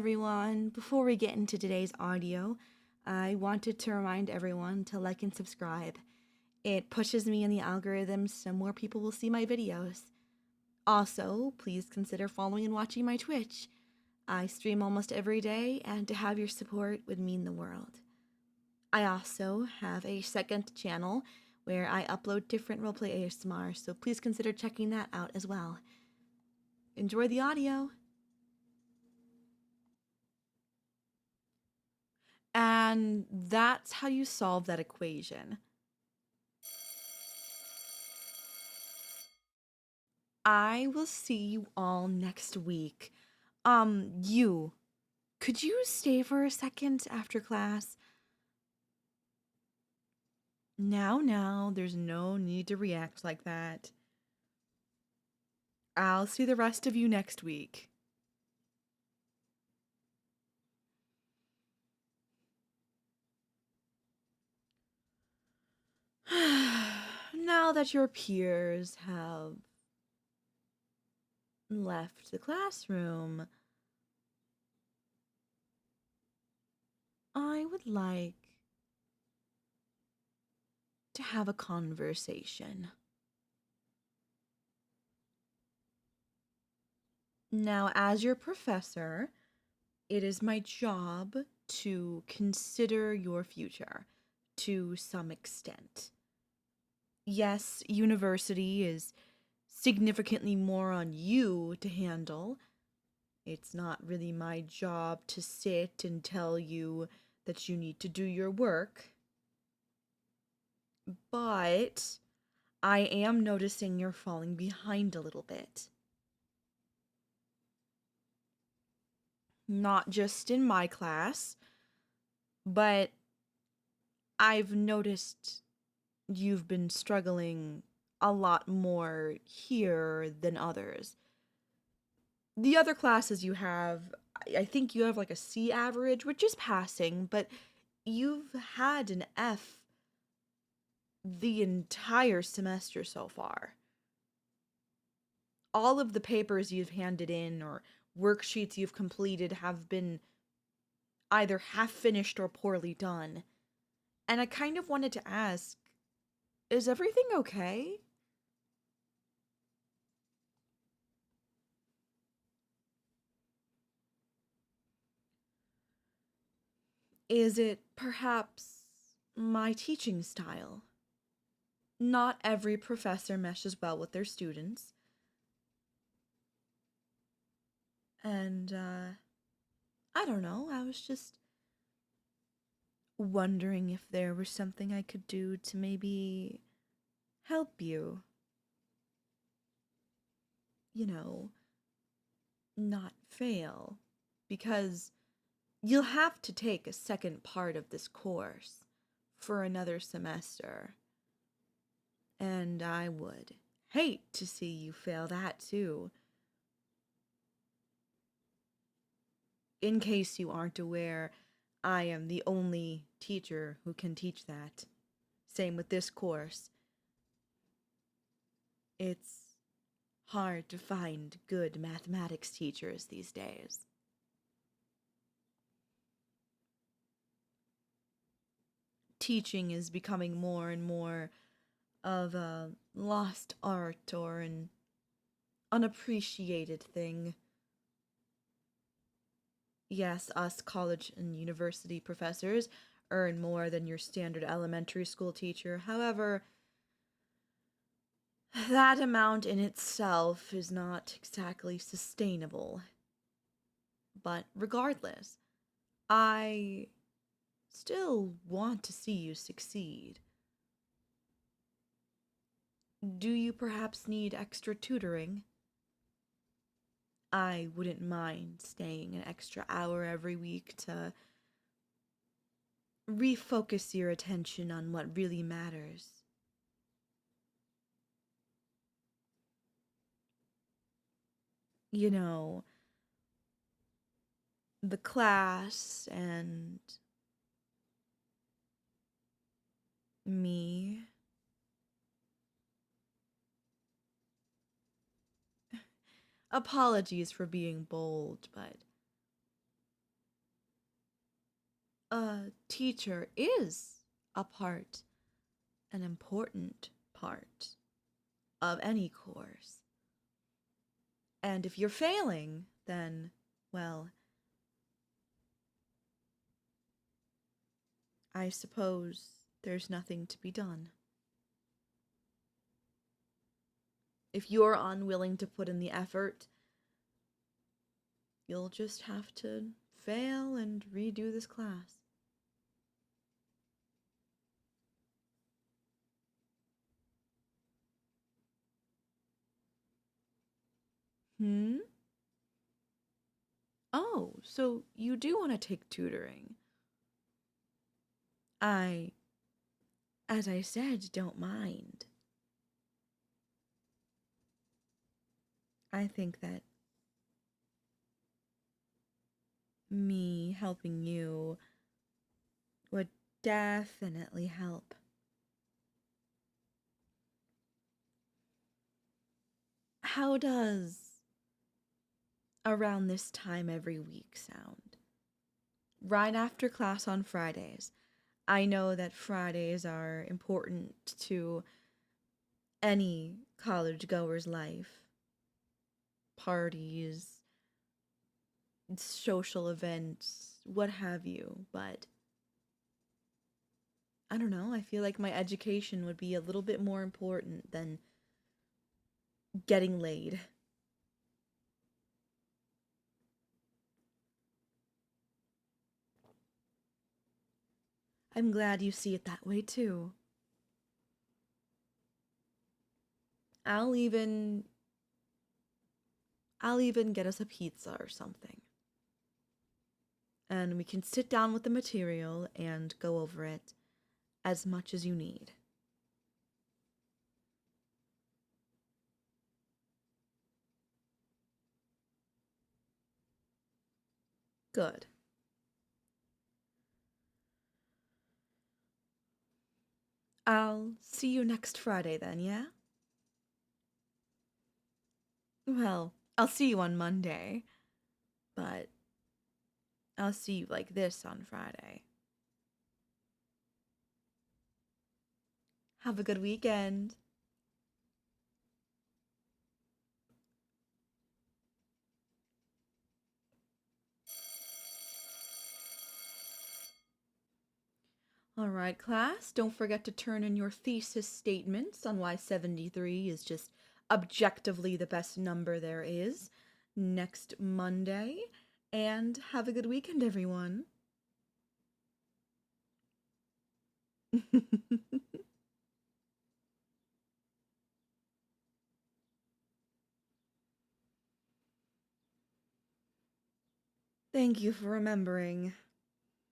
everyone. Before we get into today's audio, I wanted to remind everyone to like and subscribe. It pushes me in the algorithms so more people will see my videos. Also, please consider following and watching my Twitch. I stream almost every day, and to have your support would mean the world. I also have a second channel where I upload different roleplay ASMR, so please consider checking that out as well. Enjoy the audio! And that's how you solve that equation. I will see you all next week. Could you stay for a second after class? Now, there's no need to react like that. I'll see the rest of you next week. Now that your peers have left the classroom, I would like to have a conversation. Now, as your professor, it is my job to consider your future to some extent. Yes, university is significantly more on you to handle. It's not really my job to sit and tell you that you need to do your work. But I am noticing you're falling behind a little bit. Not just in my class, but I've noticed you've been struggling a lot more here than others. The other classes you have, I think you have like a C average, which is passing, but you've had an F the entire semester so far. All of the papers you've handed in or worksheets you've completed have been either half finished or poorly done. And I kind of wanted to ask, is everything okay? Is it perhaps my teaching style? Not every professor meshes well with their students. And, I don't know, I was just wondering if there was something I could do to maybe help you. You know, not fail. Because you'll have to take a second part of this course for another semester. And I would hate to see you fail that too. In case you aren't aware, I am the only teacher who can teach that. Same with this course. It's hard to find good mathematics teachers these days. Teaching is becoming more and more of a lost art or an unappreciated thing. Yes, us college and university professors earn more than your standard elementary school teacher. However, that amount in itself is not exactly sustainable. But regardless, I still want to see you succeed. Do you perhaps need extra tutoring? I wouldn't mind staying an extra hour every week to refocus your attention on what really matters. You know, the class and me. Apologies for being bold, but A teacher is an important part of any course. And if you're failing, then, well, I suppose there's nothing to be done. If you're unwilling to put in the effort, you'll just have to fail and redo this class. Oh, so you do want to take tutoring. As I said, don't mind. I think that me helping you would definitely help. How does around this time every week sound? Right after class on Fridays. I know that Fridays are important to any college goer's life. Parties, social events, what have you, but I don't know, I feel like my education would be a little bit more important than getting laid. I'm glad you see it that way too. I'll even get us a pizza or something. And we can sit down with the material and go over it as much as you need. Good. I'll see you next Friday then, yeah? Well, I'll see you on Monday, but I'll see you like this on Friday. Have a good weekend. All right, class, don't forget to turn in your thesis statements on why 73 is just objectively the best number there is next Monday. And have a good weekend, everyone. Thank you for remembering.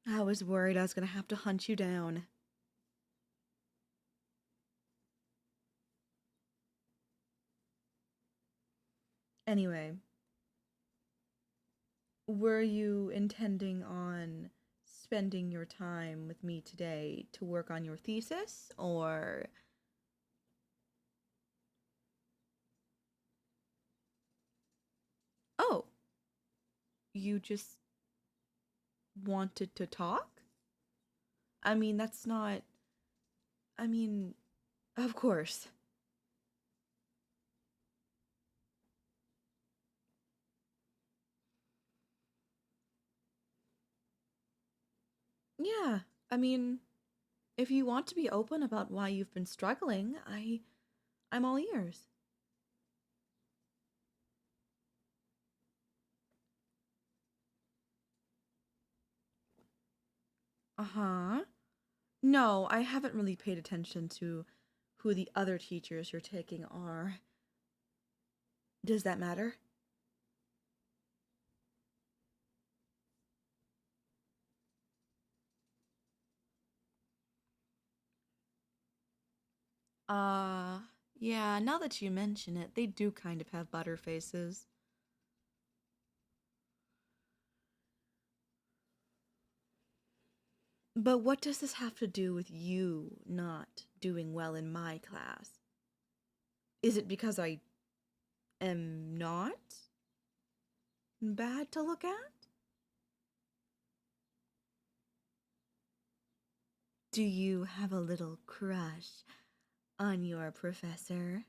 I was worried I was going to have to hunt you down. Anyway, were you intending on spending your time with me today to work on your thesis, or... Oh, you just wanted to talk? I mean, that's not... I mean, of course. Yeah, I mean, if you want to be open about why you've been struggling, I'm all ears. Uh-huh. No, I haven't really paid attention to who the other teachers you're taking are. Does that matter? Uh, yeah, now that you mention it, they do kind of have butter faces. But what does this have to do with you not doing well in my class? Is it because I am not bad to look at? Do you have a little crush on your professor?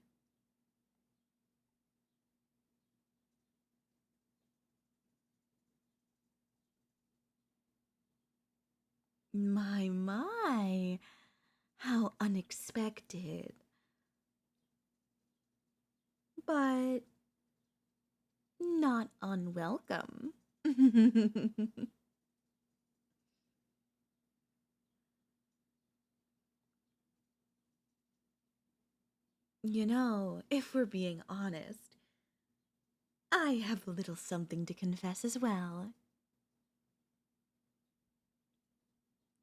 My, how unexpected. But not unwelcome. You know, if we're being honest, I have a little something to confess as well.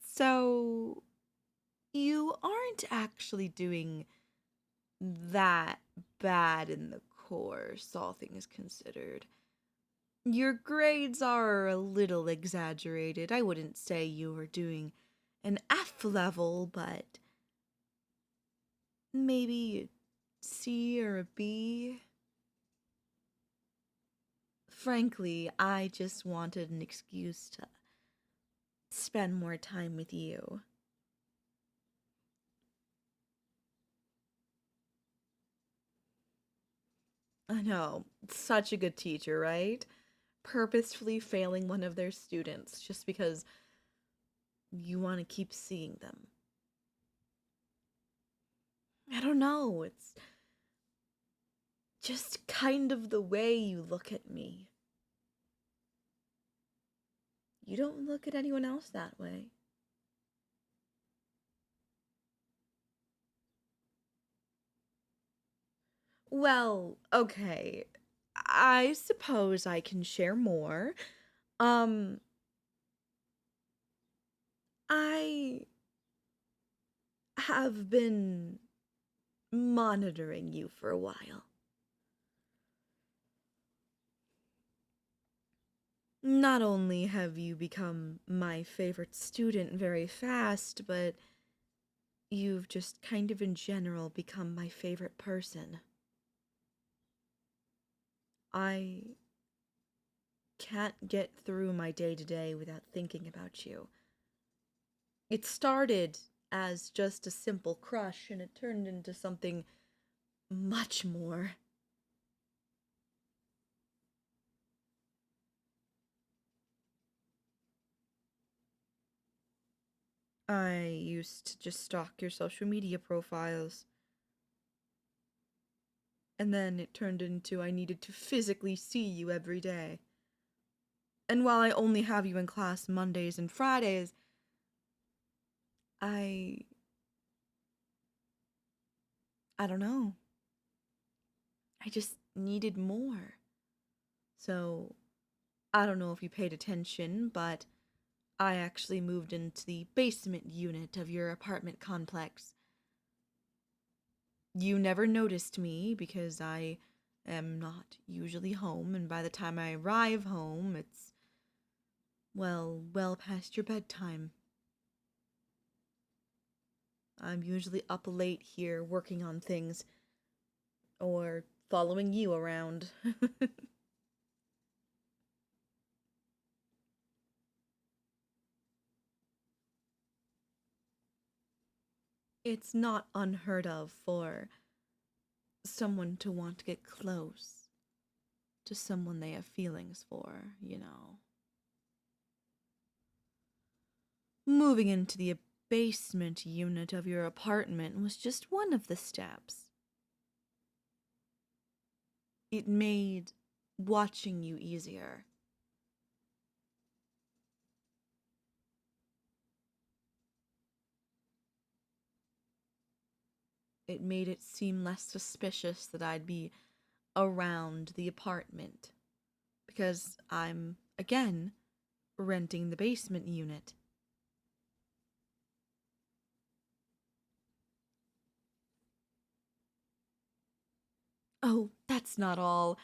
So, you aren't actually doing that bad in the course, all things considered. Your grades are a little exaggerated. I wouldn't say you were doing an F level, but maybe a C or a B. Frankly, I just wanted an excuse to spend more time with you. I know, such a good teacher, right? Purposefully failing one of their students just because you want to keep seeing them. I don't know, it's just kind of the way you look at me. You don't look at anyone else that way. Well, okay. I suppose I can share more. Um, I have been monitoring you for a while. Not only have you become my favorite student very fast, but you've just kind of in general become my favorite person. I can't get through my day to day without thinking about you. It started as just a simple crush and it turned into something much more. I used to just stalk your social media profiles. And then it turned into I needed to physically see you every day. And while I only have you in class Mondays and Fridays, I I don't know. I just needed more. So, I don't know if you paid attention, but I actually moved into the basement unit of your apartment complex. You never noticed me because I am not usually home, and by the time I arrive home, it's, well past your bedtime. I'm usually up late here working on things, or following you around. It's not unheard of for someone to want to get close to someone they have feelings for, you know. Moving into the basement unit of your apartment was just one of the steps. It made watching you easier. It made it seem less suspicious that I'd be around the apartment because I'm, again, renting the basement unit. Oh, that's not all.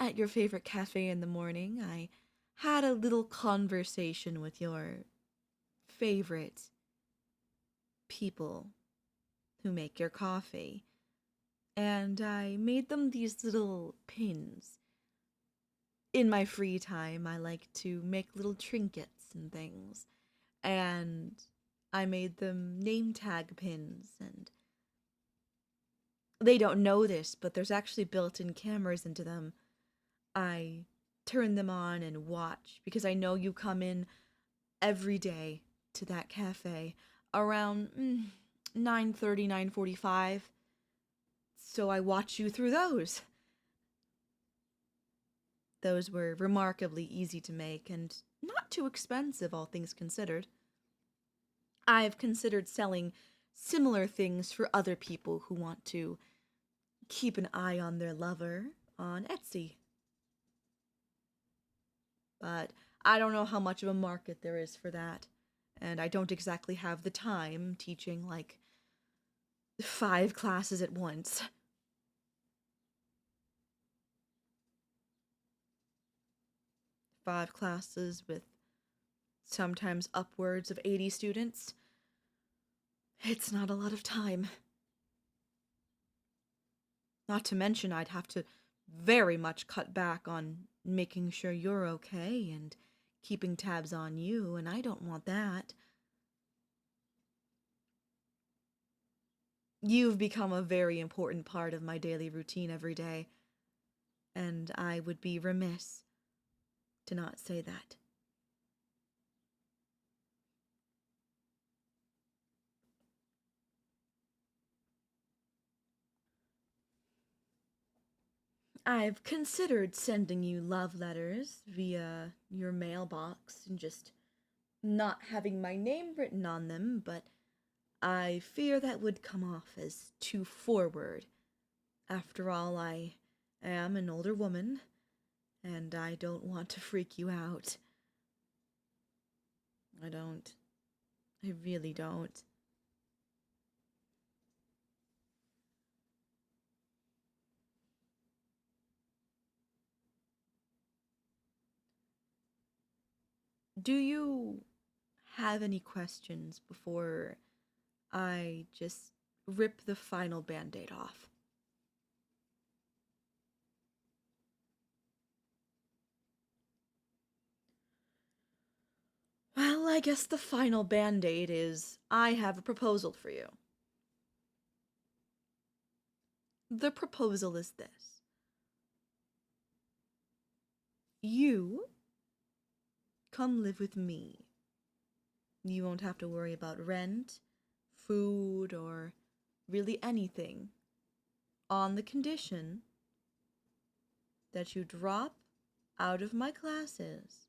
At your favorite cafe in the morning, I had a little conversation with your favorite people who make your coffee, and I made them these little pins. In my free time, I like to make little trinkets and things, and I made them name tag pins, and they don't know this, but there's actually built-in cameras into them. I turn them on and watch because I know you come in every day to that cafe around 9:30, 9:45. So I watch you through those. Those were remarkably easy to make and not too expensive, all things considered. I've considered selling similar things for other people who want to keep an eye on their lover on Etsy. But I don't know how much of a market there is for that, and I don't exactly have the time teaching like 5 classes at once. 5 classes with sometimes upwards of 80 students. It's not a lot of time. Not to mention I'd have to very much cut back on making sure you're okay and keeping tabs on you, and I don't want that. You've become a very important part of my daily routine every day, and I would be remiss to not say that. I've considered sending you love letters via your mailbox and just not having my name written on them, but I fear that would come off as too forward. After all, I am an older woman, and I don't want to freak you out. I don't. I really don't. Do you have any questions before I just rip the final band-aid off? Well, I guess the final band-aid is I have a proposal for you. The proposal is this. You come live with me. You won't have to worry about rent, food, or really anything, on the condition that you drop out of my classes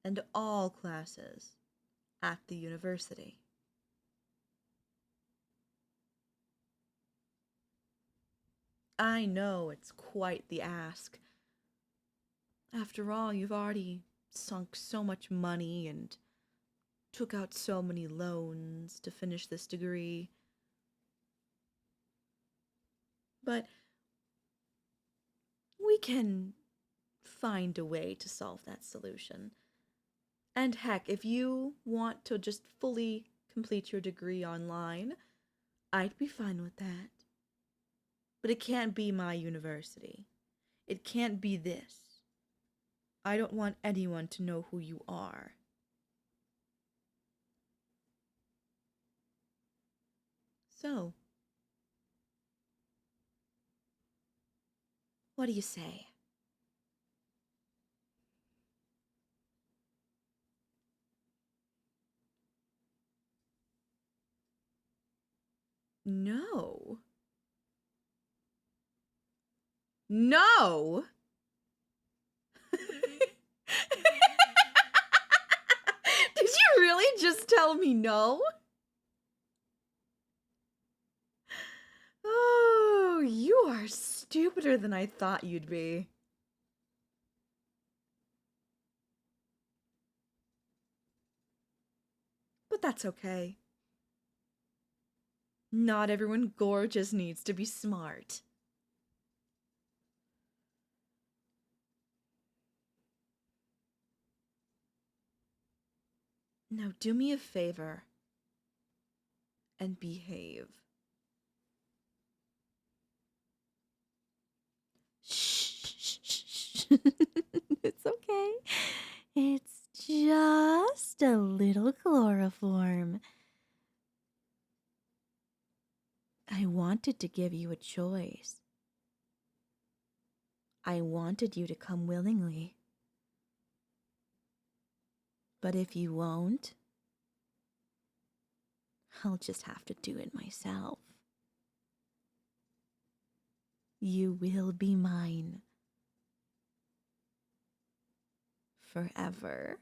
and all classes at the university. I know it's quite the ask. After all, you've already sunk so much money and took out so many loans to finish this degree. But we can find a way to solve that solution. And heck, if you want to just fully complete your degree online, I'd be fine with that. But it can't be my university. It can't be this. I don't want anyone to know who you are. So, what do you say? No. No! Did you really just tell me no? Oh, you are stupider than I thought you'd be. But that's okay. Not everyone gorgeous needs to be smart. Now do me a favor and behave. Shh. It's okay. It's just a little chloroform. I wanted to give you a choice. I wanted you to come willingly. But if you won't, I'll just have to do it myself. You will be mine. Forever.